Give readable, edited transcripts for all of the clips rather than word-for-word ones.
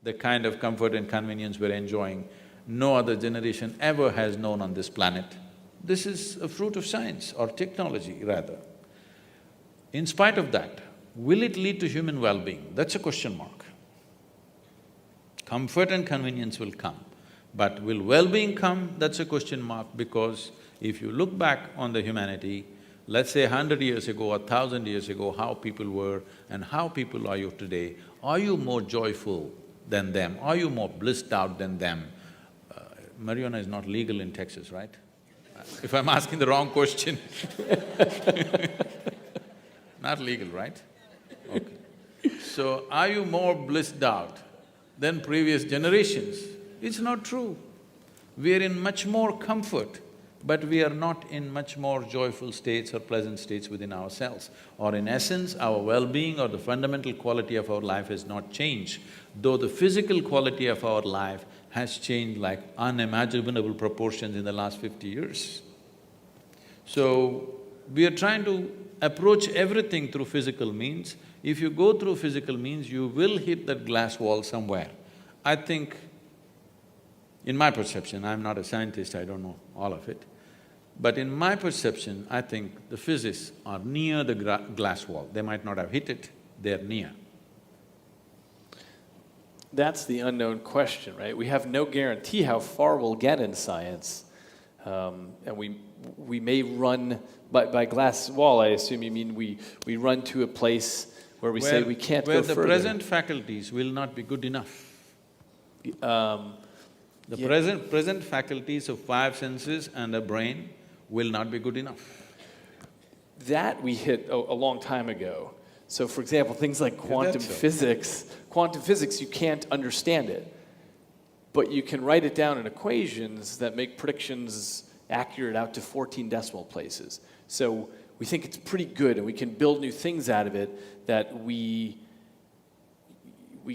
the kind of comfort and convenience we're enjoying, no other generation ever has known on this planet. This is a fruit of science or technology rather. In spite of that, will it lead to human well-being? That's a question mark. Comfort and convenience will come, but will well-being come? That's a question mark, because if you look back on the humanity, let's say 100 years ago or 1,000 years ago, how people were and how people are you today, are you more joyful than them? Are you more blissed out than them? Marijuana is not legal in Texas, right? If I'm asking the wrong question not legal, right? Okay. So, are you more blissed out than previous generations? It's not true. We are in much more comfort, but we are not in much more joyful states or pleasant states within ourselves. Or in essence, our well-being or the fundamental quality of our life has not changed, though the physical quality of our life has changed like unimaginable proportions in the last 50 years. So, we are trying to approach everything through physical means. If you go through physical means, you will hit that glass wall somewhere. I think, in my perception, I'm not a scientist, I don't know all of it, but in my perception, I think the physicists are near the glass wall. They might not have hit it, they're near. That's the unknown question, right? We have no guarantee how far we'll get in science. And we may run by glass wall, I assume you mean we run to a place where we say we can't go further. Where the present faculties will not be good enough. Present faculties of five senses and a brain will not be good enough. That we hit a long time ago. So for example, things like quantum physics, you can't understand it, but you can write it down in equations that make predictions accurate out to 14 decimal places. So we think it's pretty good, and we can build new things out of it, that we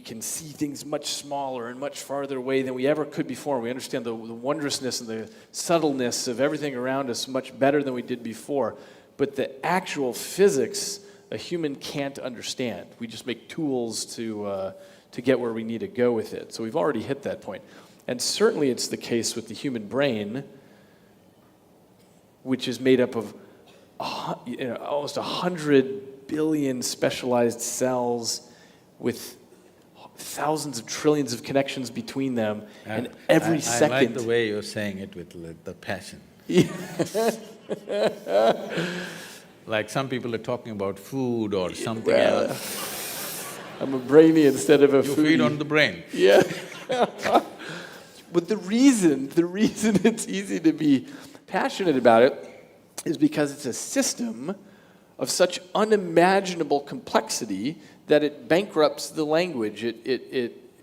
can see things much smaller and much farther away than we ever could before. We understand the wondrousness and the subtleness of everything around us much better than we did before. But the actual physics, a human can't understand. We just make tools to get where we need to go with it. So we've already hit that point. And certainly it's the case with the human brain, which is made up of almost 100 billion specialized cells with thousands of trillions of connections between them, and every second… I like the way you're saying it with the passion. Like some people are talking about food or something else. I'm a brainy instead of a foodie. You feed on the brain. Yeah. But the reason it's easy to be passionate about it is because it's a system of such unimaginable complexity that it bankrupts the language.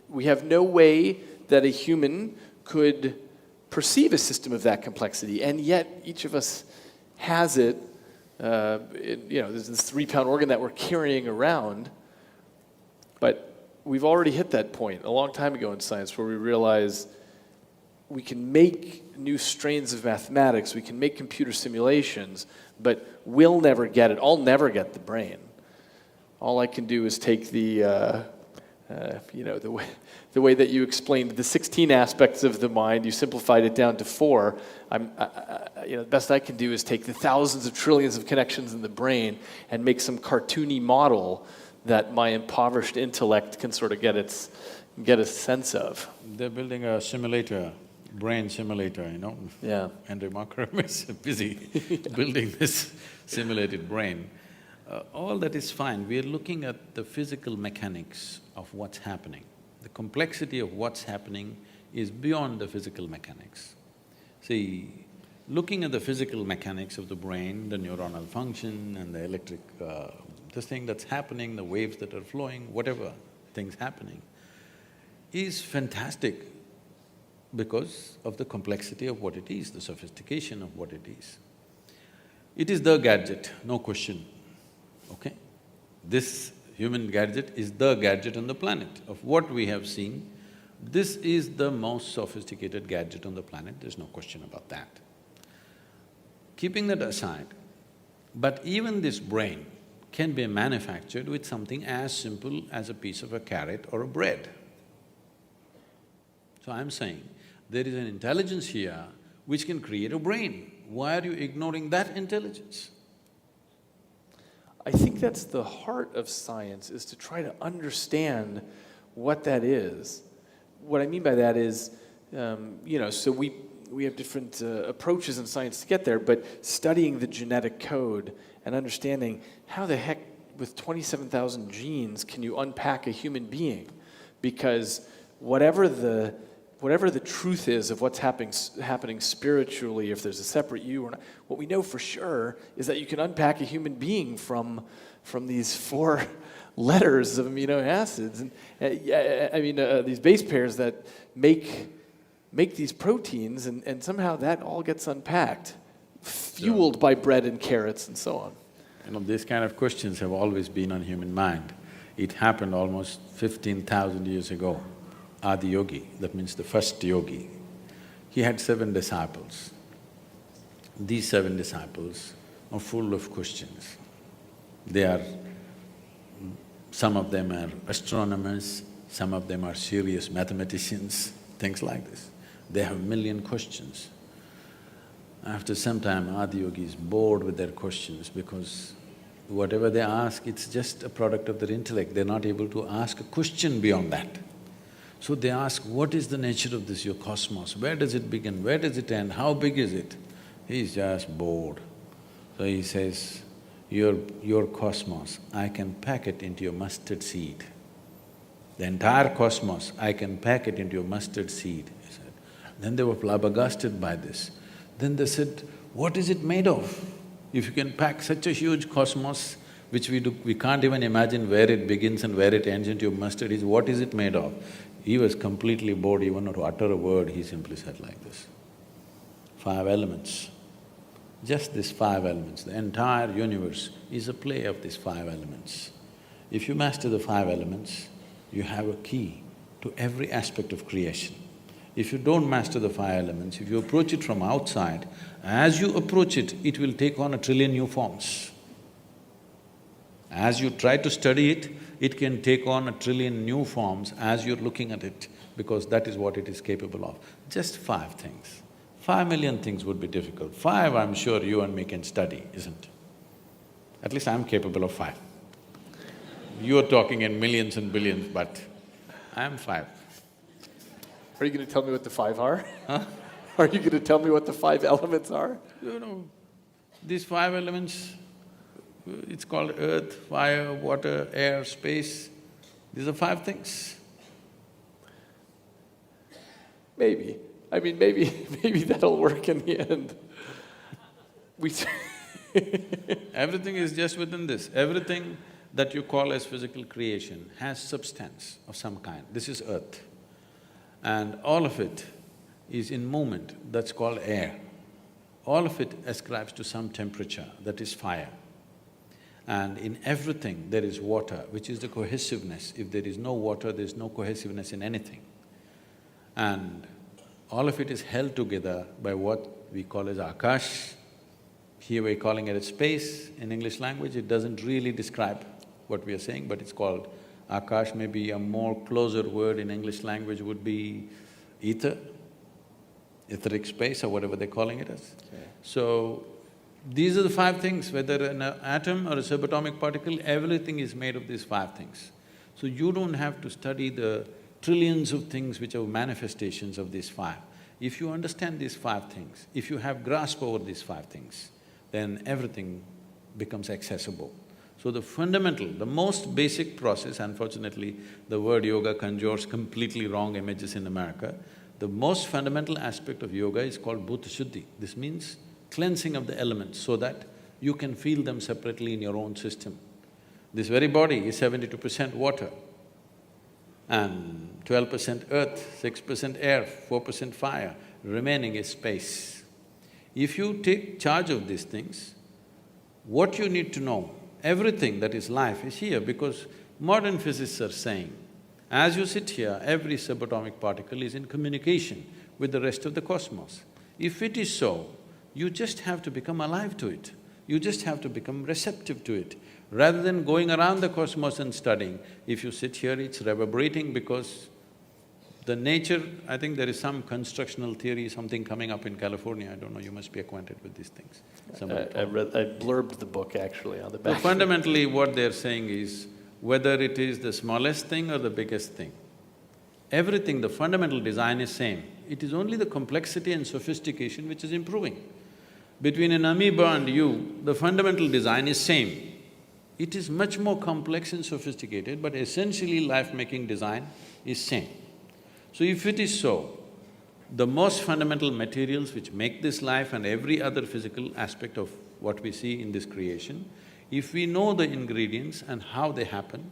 We have no way that a human could perceive a system of that complexity, and yet each of us has it. There's this 3-pound organ that we're carrying around, but we've already hit that point a long time ago in science where we realize we can make new strains of mathematics, we can make computer simulations, but we'll never get it. I'll never get the brain. All I can do is take the way that you explained the 16 aspects of the mind, you simplified it down to 4. The best I can do is take the thousands of trillions of connections in the brain and make some cartoony model that my impoverished intellect can sort of get a sense of. They're building a simulator, brain simulator, Yeah. Andrew Markram is busy building this simulated brain. All that is fine. We are looking at the physical mechanics of what's happening. The complexity of what's happening is beyond the physical mechanics. See, looking at the physical mechanics of the brain, the neuronal function and the electric… this thing that's happening, the waves that are flowing, whatever things happening, is fantastic because of the complexity of what it is, the sophistication of what it is. It is the gadget, no question, okay? This human gadget is the gadget on the planet. Of what we have seen, this is the most sophisticated gadget on the planet, there's no question about that. Keeping that aside, but even this brain can be manufactured with something as simple as a piece of a carrot or a bread. So I'm saying, there is an intelligence here which can create a brain. Why are you ignoring that intelligence? I think that's the heart of science, is to try to understand what that is. What I mean by that is, so we have different approaches in science to get there, but studying the genetic code and understanding how the heck with 27,000 genes can you unpack a human being? Because whatever the truth is of what's happening spiritually, if there's a separate you or not, what we know for sure is that you can unpack a human being from these 4 letters of amino acids, and these base pairs that make these proteins, and somehow that all gets unpacked, fueled by bread and carrots and so on. These kind of questions have always been on human mind. It happened almost 15,000 years ago. Adi Yogi, that means the first yogi, he had 7 disciples. These 7 disciples are full of questions. Some of them are astronomers, some of them are serious mathematicians, things like this. They have a million questions. After some time, Adi Yogi is bored with their questions because whatever they ask, it's just a product of their intellect. They're not able to ask a question beyond that. So they ask, what is the nature of this, your cosmos? Where does it begin? Where does it end? How big is it? He's just bored. So he says, your cosmos, I can pack it into your mustard seed. The entire cosmos, I can pack it into your mustard seed, he said. Then they were flabbergasted by this. Then they said, what is it made of? If you can pack such a huge cosmos, which we can't even imagine where it begins and where it ends into your mustard seed, what is it made of? He was completely bored, even not to utter a word, he simply said like this. 5 elements. Just these 5 elements, the entire universe is a play of these 5 elements. If you master the 5 elements, you have a key to every aspect of creation. If you don't master the 5 elements, if you approach it from outside, as you approach it, it will take on 1 trillion new forms. As you try to study it, it can take on 1 trillion new forms as you're looking at it, because that is what it is capable of. Just 5 things. 5 million things would be difficult. 5, I'm sure you and me can study, isn't it? At least I'm capable of 5. You're talking in millions and billions, but I'm 5. Are you going to tell me what the 5 are? Huh? Are you going to tell me what the 5 elements are? These 5 elements, it's called earth, fire, water, air, space. These are 5 things. Maybe. Maybe that'll work in the end. Everything is just within this. Everything that you call as physical creation has substance of some kind. This is earth. And all of it is in movement, that's called air. All of it ascribes to some temperature, that is fire. And in everything there is water, which is the cohesiveness. If there is no water, there is no cohesiveness in anything. And all of it is held together by what we call as Akash. Here we're calling it as space. In English language, it doesn't really describe what we are saying, but it's called Akash. Maybe a more closer word in English language would be ether, etheric space or whatever they're calling it as. Okay. So, these are the 5 things, whether an atom or a subatomic particle, everything is made of these 5 things. So you don't have to study the trillions of things which are manifestations of these 5. If you understand these 5 things, if you have grasp over these 5 things, then everything becomes accessible. So the fundamental, the most basic process, unfortunately, the word yoga conjures completely wrong images in America. The most fundamental aspect of yoga is called Bhuta Shuddhi. This means cleansing of the elements so that you can feel them separately in your own system. This very body is 72% water and 12% earth, 6% air, 4% fire, remaining is space. If you take charge of these things, what you need to know, everything that is life is here, because modern physicists are saying, as you sit here, every subatomic particle is in communication with the rest of the cosmos. If it is so, you just have to become alive to it. You just have to become receptive to it. Rather than going around the cosmos and studying, if you sit here, it's reverberating because The nature, I think there is some constructional theory, something coming up in California, I don't know, you must be acquainted with these things. I blurbed the book actually on the So back. fundamentally what they're saying is, whether it is the smallest thing or the biggest thing, everything, the fundamental design is same. It is only the complexity and sophistication which is improving. Between an amoeba and you, the fundamental design is same. It is much more complex and sophisticated, but essentially life-making design is same. So if it is so, the most fundamental materials which make this life and every other physical aspect of what we see in this creation, if we know the ingredients and how they happen,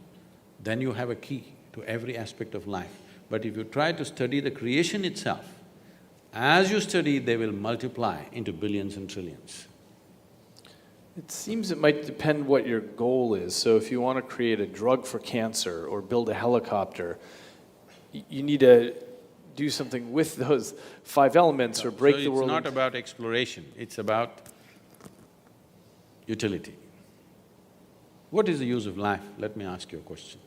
then you have a key to every aspect of life. But if you try to study the creation itself, as you study, they will multiply into billions and trillions. It seems it might depend what your goal is. So if you want to create a drug for cancer or build a helicopter, you need to do something with those 5 elements or break the world. So it's not about exploration, it's about utility. What is the use of life? Let me ask you a question.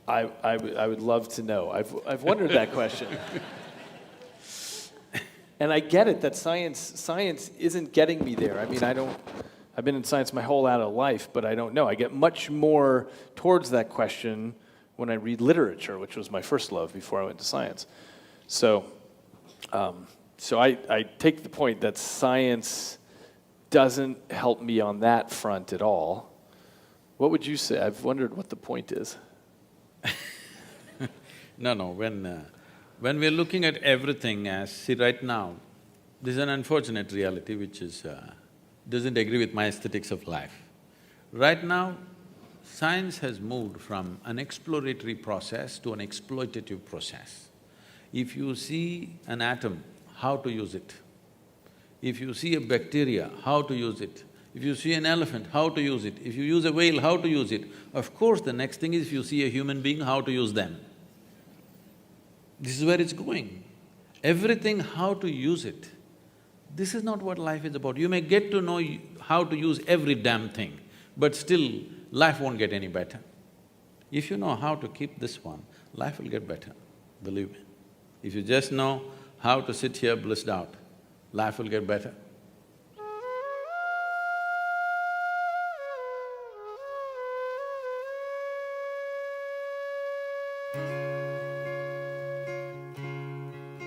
I would love to know. I've wondered that question. And I get it that science isn't getting me there. I mean, I've been in science my whole adult life, but I don't know. I get much more towards that question when I read literature, which was my first love before I went to science. So I take the point that science doesn't help me on that front at all. What would you say? I've wondered what the point is. No, when we're looking at everything as… See, right now, this is an unfortunate reality which is… doesn't agree with my aesthetics of life. Right now, science has moved from an exploratory process to an exploitative process. If you see an atom, how to use it. If you see a bacteria, how to use it. If you see an elephant, how to use it. If you use a whale, how to use it. Of course, the next thing is if you see a human being, how to use them. This is where it's going. Everything, how to use it. This is not what life is about. You may get to know how to use every damn thing, but still, life won't get any better. If you know how to keep this one, life will get better, believe me. If you just know how to sit here blissed out, life will get better.